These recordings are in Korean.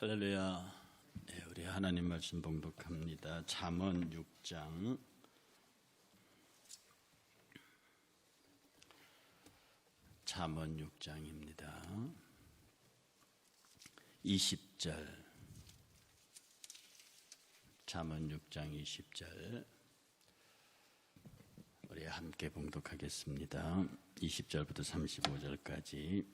할렐루야. 네, 우리 하나님 말씀 봉독합니다. 잠언 6장 6장입니다. 20절. 잠언 6장 20절. 우리 함께 봉독하겠습니다. 20절부터 35절까지.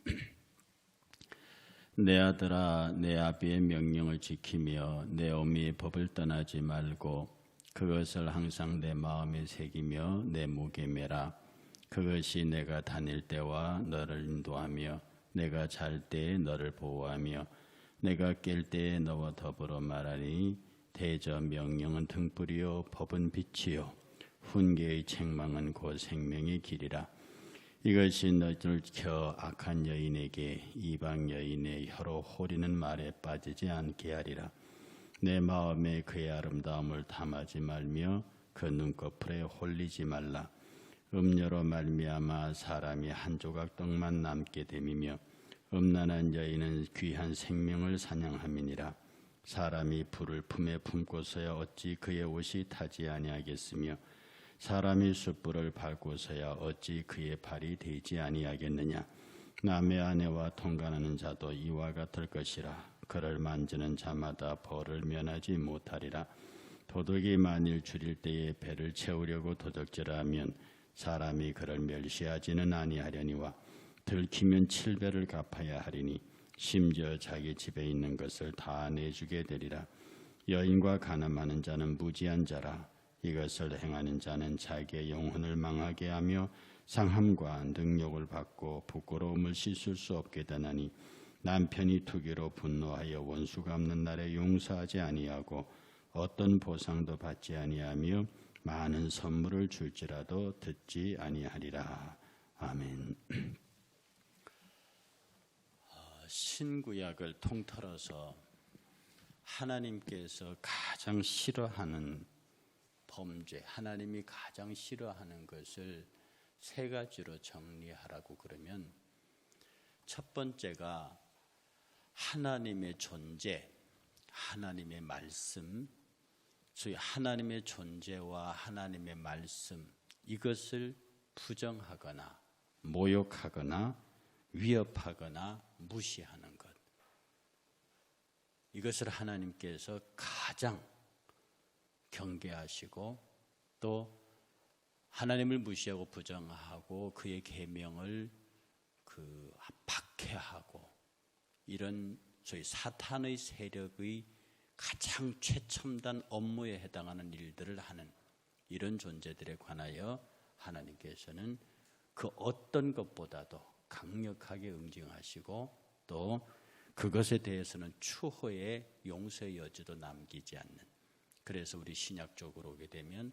내 아들아, 내 아비의 명령을 지키며 내 어미의 법을 떠나지 말고 그것을 항상 내 마음에 새기며 내 목에 매라. 그것이 내가 다닐 때와 너를 인도하며 내가 잘 때에 너를 보호하며 내가 깰 때에 너와 더불어 말하니 대저 명령은 등불이요 법은 빛이요 훈계의 책망은 곧 생명의 길이라. 이것이 너를 켜 악한 여인에게 이방 여인의 혀로 호리는 말에 빠지지 않게 하리라. 내 마음에 그의 아름다움을 탐하지 말며 그 눈꺼풀에 홀리지 말라. 음녀로 말미암아 사람이 한 조각 떡만 남게 됨이며 음란한 여인은 귀한 생명을 사냥함이니라. 사람이 불을 품에 품고서야 어찌 그의 옷이 타지 아니하겠으며 사람이 숯불을 밟고서야 어찌 그의 발이 되지 아니하겠느냐. 남의 아내와 통관하는 자도 이와 같을 것이라. 그를 만지는 자마다 벌을 면하지 못하리라. 도둑이 만일 줄일 때에 배를 채우려고 도적질하면 사람이 그를 멸시하지는 아니하려니와 들키면 7배를 갚아야 하리니 심지어 자기 집에 있는 것을 다 내주게 되리라. 여인과 간음하는 자는 무지한 자라. 이것을 행하는 자는 자기의 영혼을 망하게 하며 상함과 능욕을 받고 부끄러움을 씻을 수 없게 되나니 남편이 투기로 분노하여 원수 갚는 날에 용서하지 아니하고 어떤 보상도 받지 아니하며 많은 선물을 줄지라도 듣지 아니하리라. 아멘. 신구약을 통틀어서 하나님께서 가장 싫어하는 범죄, 하나님이 가장 싫어하는 것을 세 가지로 정리하라고 그러면 첫 번째가 하나님의 존재, 하나님의 말씀, 소위 하나님의 존재와 하나님의 말씀, 이것을 부정하거나 모욕하거나 위협하거나 무시하는 것, 이것을 하나님께서 가장 경계하시고 또 하나님을 무시하고 부정하고 그의 계명을 박해하고 이런 소위 사탄의 세력의 가장 최첨단 업무에 해당하는 일들을 하는 이런 존재들에 관하여 하나님께서는 그 어떤 것보다도 강력하게 응징하시고 또 그것에 대해서는 추후에 용서의 여지도 남기지 않는, 그래서 우리 신약적으로 오게 되면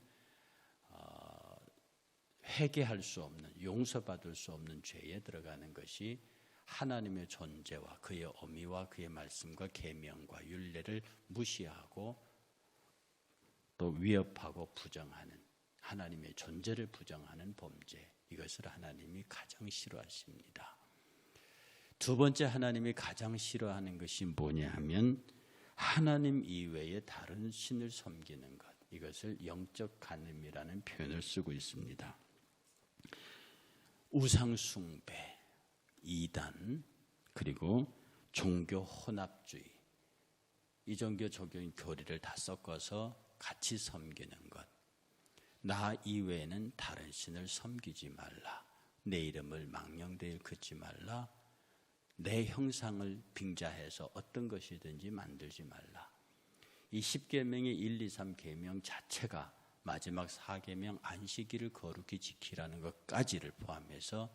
회개할 수 없는, 용서받을 수 없는 죄에 들어가는 것이 하나님의 존재와 그의 어미와 그의 말씀과 계명과 율례를 무시하고 또 위협하고 부정하는, 하나님의 존재를 부정하는 범죄, 이것을 하나님이 가장 싫어하십니다. 두 번째 하나님이 가장 싫어하는 것이 뭐냐 하면 하나님 이외에 다른 신을 섬기는 것, 이것을 영적 간음이라는 표현을 쓰고 있습니다. 우상 숭배, 이단, 그리고 종교 혼합주의, 이종교 저교 교리를 다 섞어서 같이 섬기는 것, 나 이외에는 다른 신을 섬기지 말라, 내 이름을 망령되이 긋지 말라, 내 형상을 빙자해서 어떤 것이든지 만들지 말라. 이 10계명의 1, 2, 3 계명 자체가 마지막 4계명 안식일을 거룩히 지키라는 것까지를 포함해서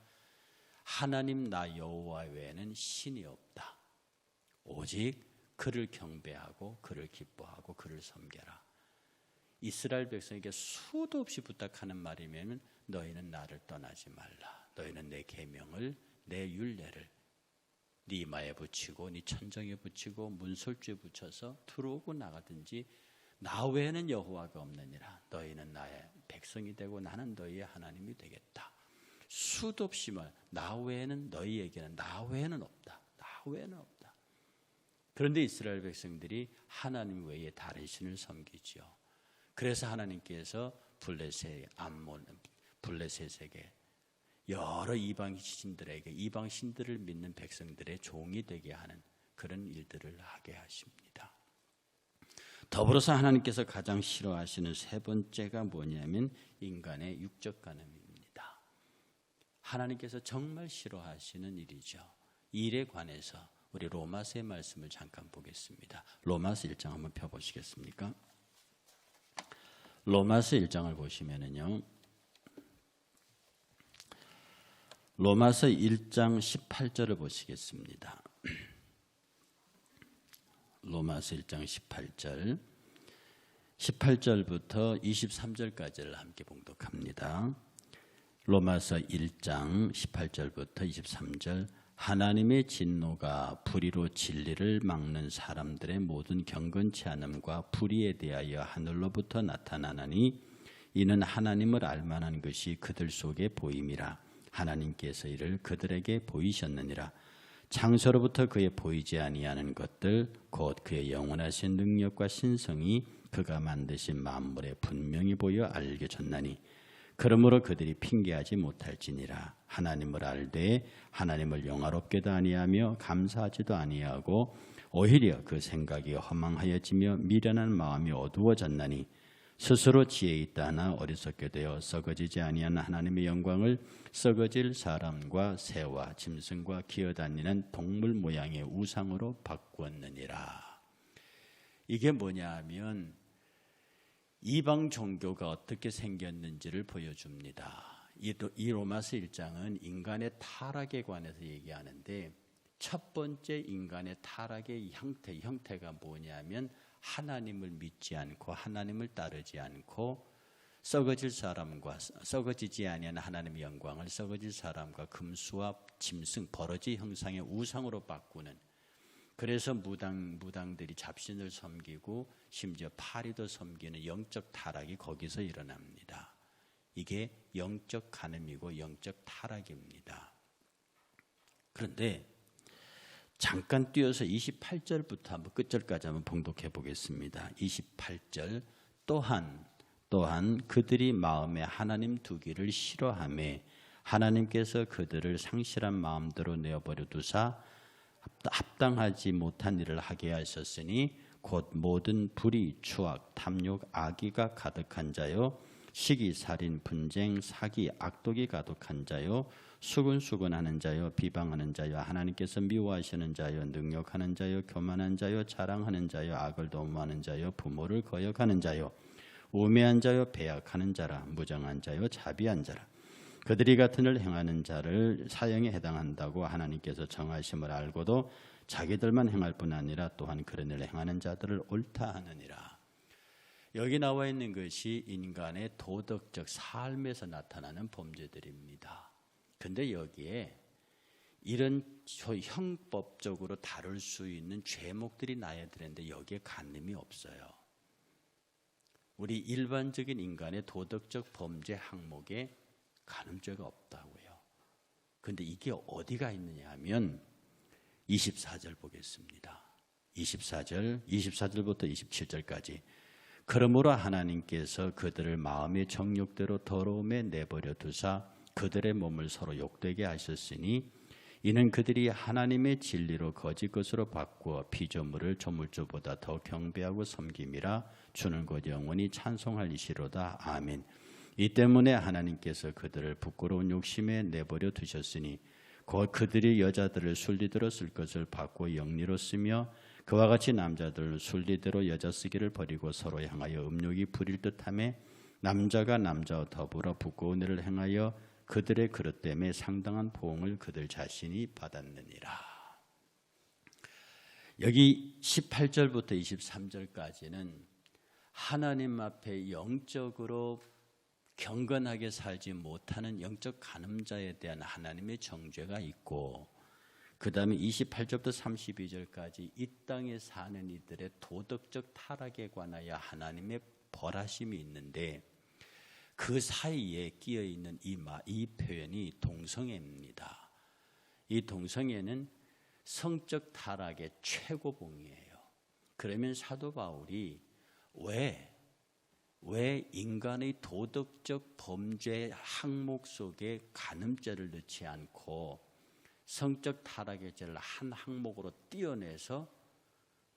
하나님 나 여호와 외에는 신이 없다. 오직 그를 경배하고 그를 기뻐하고 그를 섬겨라. 이스라엘 백성에게 수도 없이 부탁하는 말이면 너희는 나를 떠나지 말라. 너희는 내 계명을, 내 율례를 네 이마에 붙이고 네 천정에 붙이고 문설주에 붙여서 들어오고 나가든지 나 외에는 여호와가 없느니라. 너희는 나의 백성이 되고 나는 너희의 하나님이 되겠다. 수도 없이 말, 나 외에는, 너희에게는 나 외에는 없다. 나 외에는 없다. 그런데 이스라엘 백성들이 하나님 외에 다른 신을 섬기죠. 그래서 하나님께서 블레셋, 암몬, 블레셋에게 여러 이방 신들에게 이방 신들을 믿는 백성들의 종이 되게 하는 그런 일들을 하게 하십니다. 더불어서 하나님께서 가장 싫어하시는 세 번째가 뭐냐면 인간의 육적 간음입니다. 하나님께서 정말 싫어하시는 일이죠. 이 일에 관해서 우리 로마서의 말씀을 잠깐 보겠습니다. 로마서 1장 한번 펴보시겠습니까? 로마서 1장을 보시면은요, 로마서 1장 18절을 보시겠습니다. 로마서 1장 18절부터 23절까지를 함께 봉독합니다. 로마서 1장 18절부터 23절. 하나님의 진노가 불의로 진리를 막는 사람들의 모든 경건치 않음과 불의에 대하여 하늘로부터 나타나나니 이는 하나님을 알만한 것이 그들 속에 보임이라. 하나님께서 이를 그들에게 보이셨느니라. 창세로부터 그의 보이지 아니하는 것들 곧 그의 영원하신 능력과 신성이 그가 만드신 만물에 분명히 보여 알려졌나니 그러므로 그들이 핑계하지 못할지니라. 하나님을 알되 하나님을 영화롭게도 아니하며 감사하지도 아니하고 오히려 그 생각이 허망하여지며 미련한 마음이 어두워졌나니 스스로 지혜 있다 하나 어리석게 되어 썩어지지 아니한 하나님의 영광을 썩어질 사람과 새와 짐승과 기어다니는 동물 모양의 우상으로 바꾸었느니라. 이게 뭐냐 하면 이방 종교가 어떻게 생겼는지를 보여줍니다. 이 로마서 1장은 인간의 타락에 관해서 얘기하는데 첫 번째 인간의 타락의 형태가 뭐냐면 하나님을 믿지 않고 하나님을 따르지 않고 썩어질 사람과 썩어지지 아니하는 하나님의 영광을 썩어질 사람과 금수와 짐승 버러지 형상의 우상으로 바꾸는, 그래서 무당들이 잡신을 섬기고 심지어 파리도 섬기는 영적 타락이 거기서 일어납니다. 이게 영적 간음이고 영적 타락입니다. 그런데 잠깐 뛰어서 28절부터 한번 끝절까지 한번 봉독해 보겠습니다. 28절. 또한 그들이 마음에 하나님 두기를 싫어하며 하나님께서 그들을 상실한 마음대로 내어버려 두사 합당하지 못한 일을 하게 하셨으니 곧 모든 불의, 추악, 탐욕, 악의가 가득한 자요 시기, 살인, 분쟁, 사기, 악독이 가득한 자요 수근수근하는 자요 비방하는 자요 하나님께서 미워하시는 자요 능욕하는 자요 교만한 자요 자랑하는 자요 악을 도모하는 자요 부모를 거역하는 자요 우매한 자요 배약하는 자라 무정한 자요 자비한 자라. 그들이 같은 일 행하는 자를 사형에 해당한다고 하나님께서 정하심을 알고도 자기들만 행할 뿐 아니라 또한 그런 일을 행하는 자들을 옳다 하느니라. 여기 나와 있는 것이 인간의 도덕적 삶에서 나타나는 범죄들입니다. 근데 여기에 이런 형법적으로 다룰 수 있는 죄목들이 나야 되는데 여기에 간음이 없어요. 우리 일반적인 인간의 도덕적 범죄 항목에 간음죄가 없다고요. 그런데 이게 어디가 있느냐 하면 24절 보겠습니다. 24절부터 27절까지. 그러므로 하나님께서 그들을 마음의 정욕대로 더러움에 내버려 두사 그들의 몸을 서로 욕되게 하셨으니 이는 그들이 하나님의 진리로 거짓 것으로 바꾸어 피조물을 조물주보다 더 경배하고 섬김이라. 주는 곧 영원히 찬송할 이시로다. 아멘. 이 때문에 하나님께서 그들을 부끄러운 욕심에 내버려 두셨으니 곧 그들이 여자들을 순리대로 쓸 것을 바꾸어 영리로 쓰며 그와 같이 남자들 순리대로 여자 쓰기를 버리고 서로 향하여 음욕이 부릴 듯하며 남자가 남자와 더불어 부끄러운 일을 행하여 그들의 그릇 때문에 상당한 보응을 그들 자신이 받았느니라. 여기 18절부터 23절까지는 하나님 앞에 영적으로 경건하게 살지 못하는 영적 간음자에 대한 하나님의 정죄가 있고, 그 다음에 28절부터 32절까지 이 땅에 사는 이들의 도덕적 타락에 관하여 하나님의 벌하심이 있는데 그 사이에 끼어있는 이 표현이 동성애입니다. 이 동성애는 성적 타락의 최고봉이에요. 그러면 사도 바울이 왜 인간의 도덕적 범죄 항목 속에 간음죄를 넣지 않고 성적 타락의 죄를 한 항목으로 띄어내서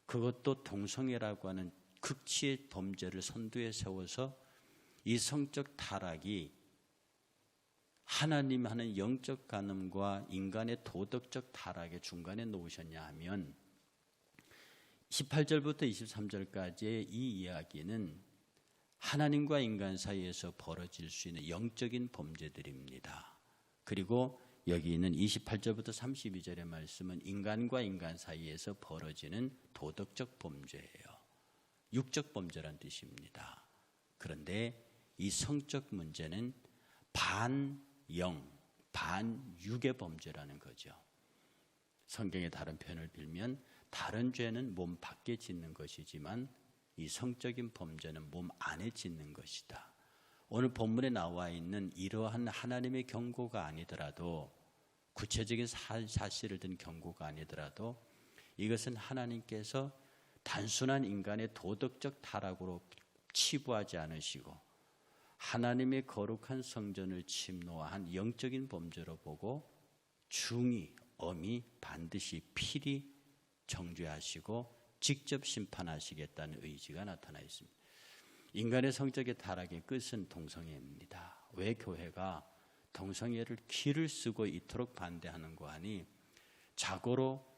그것도 동성애라고 하는 극치의 범죄를 선두에 세워서 이 성적 타락이 하나님 하는 영적 간음과 인간의 도덕적 타락의 중간에 놓으셨냐 하면 18절부터 23절까지의 이 이야기는 하나님과 인간 사이에서 벌어질 수 있는 영적인 범죄들입니다. 그리고 여기 있는 28절부터 32절의 말씀은 인간과 인간 사이에서 벌어지는 도덕적 범죄예요. 육적 범죄란 뜻입니다. 그런데 이 성적 문제는 반영, 반육의 범죄라는 거죠. 성경의 다른 표현을 빌면 다른 죄는 몸 밖에 짓는 것이지만 이 성적인 범죄는 몸 안에 짓는 것이다. 오늘 본문에 나와 있는 이러한 하나님의 경고가 아니더라도 구체적인 사실을 든 경고가 아니더라도 이것은 하나님께서 단순한 인간의 도덕적 타락으로 치부하지 않으시고 하나님의 거룩한 성전을 침노한 영적인 범죄로 보고 중히 엄히 반드시 필히 정죄하시고 직접 심판하시겠다는 의지가 나타나 있습니다. 인간의 성적의 타락의 끝은 동성애입니다. 왜 교회가 동성애를 기를 쓰고 이토록 반대하는 거 하니 자고로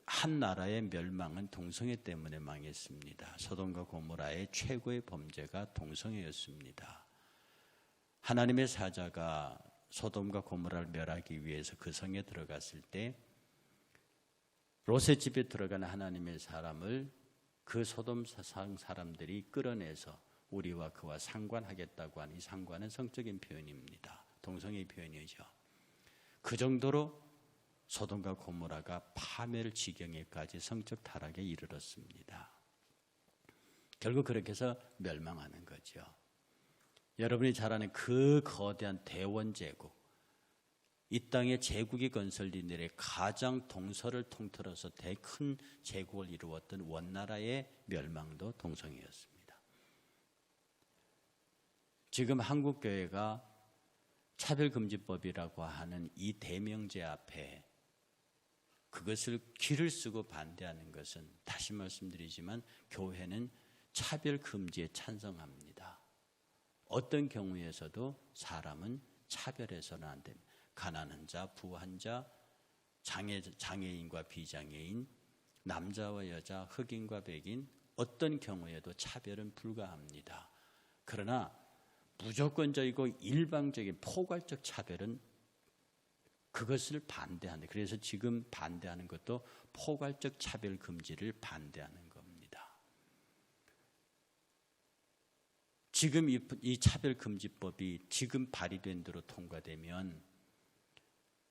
한 나라의 멸망은 동성애 때문에 망했습니다. 소돔과 고모라의 최고의 범죄가 동성애였습니다. 하나님의 사자가 소돔과 고모라를 멸하기 위해서 그 성에 들어갔을 때 롯의 집에 들어가는 하나님의 사람을 그 소돔 사람들이 끌어내서 우리와 그와 상관하겠다고 하는 이 상관은 성적인 표현입니다. 동성애의 표현이죠. 그 정도로 소돔과 고모라가 파멸 지경에까지 성적 타락에 이르렀습니다. 결국 그렇게 해서 멸망하는 거죠. 여러분이 잘 아는 그 거대한 대원제국, 이 땅에 제국이 건설된 이래 가장 동서를 통틀어서 큰 제국을 이루었던 원나라의 멸망도 동성애였습니다. 지금 한국교회가 차별금지법이라고 하는 이 대명제 앞에 그것을 귀를 쓰고 반대하는 것은 다시 말씀드리지만 교회는 차별금지에 찬성합니다. 어떤 경우에서도 사람은 차별해서는 안 됩니다. 가난한 자, 부한 자, 장애인과 비장애인, 남자와 여자, 흑인과 백인 어떤 경우에도 차별은 불가합니다. 그러나 무조건적이고 일방적인 포괄적 차별은 그것을 반대한다. 그래서 지금 반대하는 것도 포괄적 차별 금지를 반대하는 겁니다. 지금 이 차별 금지법이 지금 발의된 대로 통과되면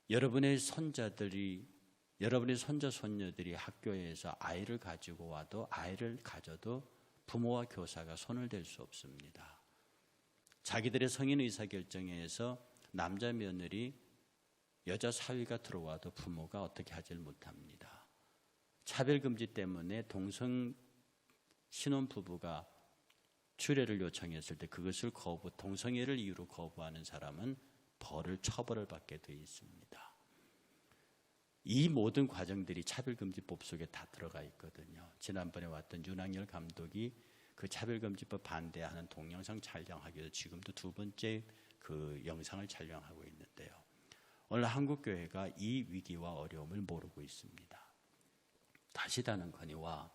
여러분의 손자들이, 여러분의 손자 손녀들이 학교에서 아이를 가지고 와도 아이를 가져도 부모와 교사가 손을 댈 수 없습니다. 자기들의 성인 의사결정에서 남자 며느리, 여자 사위가 들어와도 부모가 어떻게 하질 못합니다. 차별금지 때문에 동성 신혼부부가 주례를 요청했을 때 그것을 동성애를 이유로 거부하는 사람은 처벌을 받게 되어 있습니다. 이 모든 과정들이 차별금지법 속에 다 들어가 있거든요. 지난번에 왔던 윤학열 감독이 그 차별금지법 반대하는 동영상 촬영하기 위해서 지금도 두 번째 그 영상을 촬영하고 있는데요. 오늘 한국교회가 이 위기와 어려움을 모르고 있습니다. 다시 단언거니와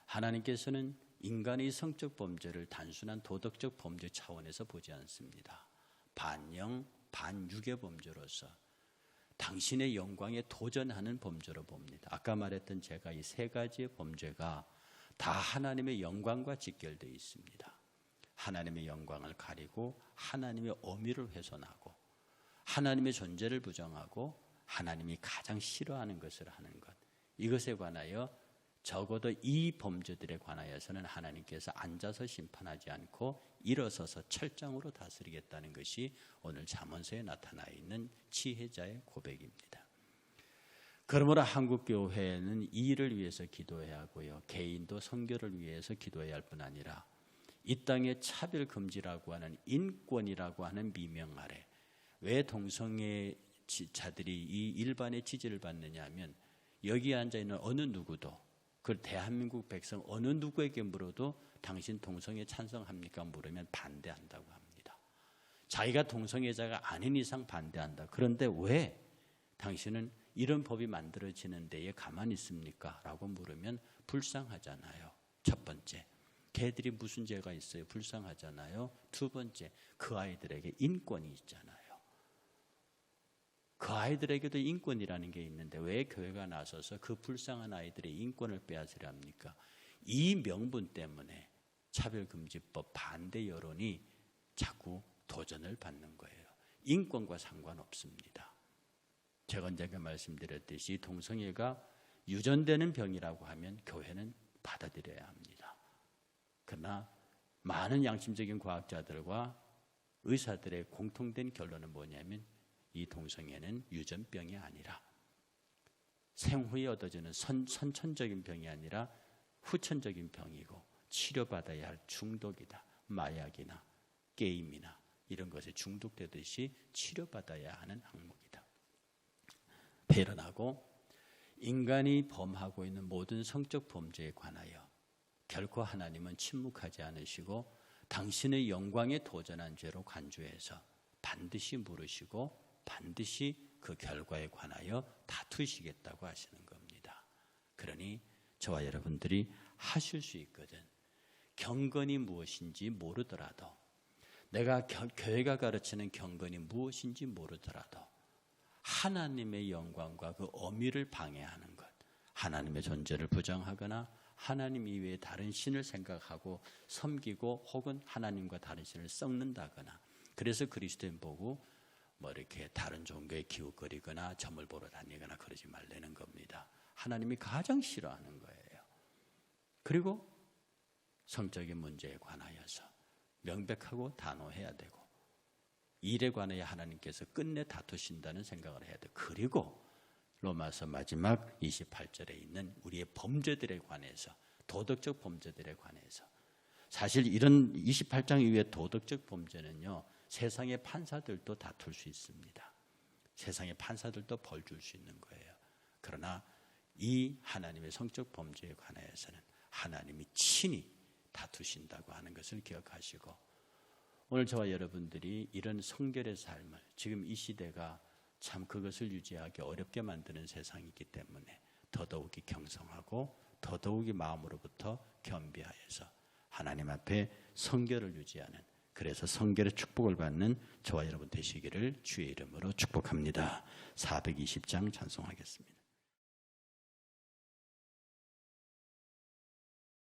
하나님께서는 인간의 성적 범죄를 단순한 도덕적 범죄 차원에서 보지 않습니다. 반영, 반육의 범죄로서 당신의 영광에 도전하는 범죄로 봅니다. 아까 말했던 제가 이 세 가지의 범죄가 다 하나님의 영광과 직결되어 있습니다. 하나님의 영광을 가리고 하나님의 어미를 훼손하고 하나님의 존재를 부정하고 하나님이 가장 싫어하는 것을 하는 것, 이것에 관하여 적어도 이 범죄들에 관하여서는 하나님께서 앉아서 심판하지 않고 일어서서 철장으로 다스리겠다는 것이 오늘 잠언서에 나타나 있는 지혜자의 고백입니다. 그러므로 한국교회는 이 일을 위해서 기도해야 하고요. 개인도 선교를 위해서 기도해야 할 뿐 아니라 이 땅의 차별금지라고 하는 인권이라고 하는 미명 아래 왜 동성애자들이 이 일반의 지지를 받느냐 하면 여기 앉아있는 어느 누구도 그 대한민국 백성 어느 누구에게 물어도 당신 동성애 찬성합니까? 물으면 반대한다고 합니다. 자기가 동성애자가 아닌 이상 반대한다. 그런데 왜 당신은 이런 법이 만들어지는 데에 가만히 있습니까? 라고 물으면 불쌍하잖아요. 첫 번째, 걔들이 무슨 죄가 있어요? 불쌍하잖아요. 두 번째, 그 아이들에게 인권이 있잖아요. 그 아이들에게도 인권이라는 게 있는데 왜 교회가 나서서 그 불쌍한 아이들의 인권을 빼앗으려 합니까? 이 명분 때문에 차별금지법 반대 여론이 자꾸 도전을 받는 거예요. 인권과 상관없습니다. 제가 언제 말씀드렸듯이 동성애가 유전되는 병이라고 하면 교회는 받아들여야 합니다. 그러나 많은 양심적인 과학자들과 의사들의 공통된 결론은 뭐냐면 이 동성애는 유전병이 아니라 생후에 얻어지는 선천적인 병이 아니라 후천적인 병이고 치료받아야 할 중독이다. 마약이나 게임이나 이런 것에 중독되듯이 치료받아야 하는 항목이다. 배려하고 인간이 범하고 있는 모든 성적 범죄에 관하여 결코 하나님은 침묵하지 않으시고 당신의 영광에 도전한 죄로 간주해서 반드시 물으시고 반드시 그 결과에 관하여 다투시겠다고 하시는 겁니다. 그러니 저와 여러분들이 하실 수 있거든. 경건이 무엇인지 모르더라도 내가 교회가 가르치는 경건이 무엇인지 모르더라도 하나님의 영광과 그 어미를 방해하는 것, 하나님의 존재를 부정하거나 하나님 이외에 다른 신을 생각하고 섬기고 혹은 하나님과 다른 신을 썩는다거나 그래서 그리스도인 보고 뭐 이렇게 다른 종교에 기웃거리거나 점을 보러 다니거나 그러지 말라는 겁니다. 하나님이 가장 싫어하는 거예요. 그리고 성적인 문제에 관하여서 명백하고 단호해야 되고 일에 관하여 하나님께서 끝내 다투신다는 생각을 해야 돼요. 그리고 로마서 마지막 28절에 있는 우리의 범죄들에 관해서 도덕적 범죄들에 관해서 사실 이런 28장 이후의 도덕적 범죄는요. 세상의 판사들도 다툴 수 있습니다. 세상의 판사들도 벌 줄 수 있는 거예요. 그러나 이 하나님의 성적 범죄에 관하여서는 하나님이 친히 다투신다고 하는 것을 기억하시고 오늘 저와 여러분들이 이런 성결의 삶을 지금 이 시대가 참 그것을 유지하기 어렵게 만드는 세상이기 때문에 더더욱이 경성하고 더더욱이 마음으로부터 겸비하여서 하나님 앞에 성결을 유지하는 그래서 성결의 축복을 받는 저와 여러분 되시기를 주의 이름으로 축복합니다. 420장 찬송하겠습니다.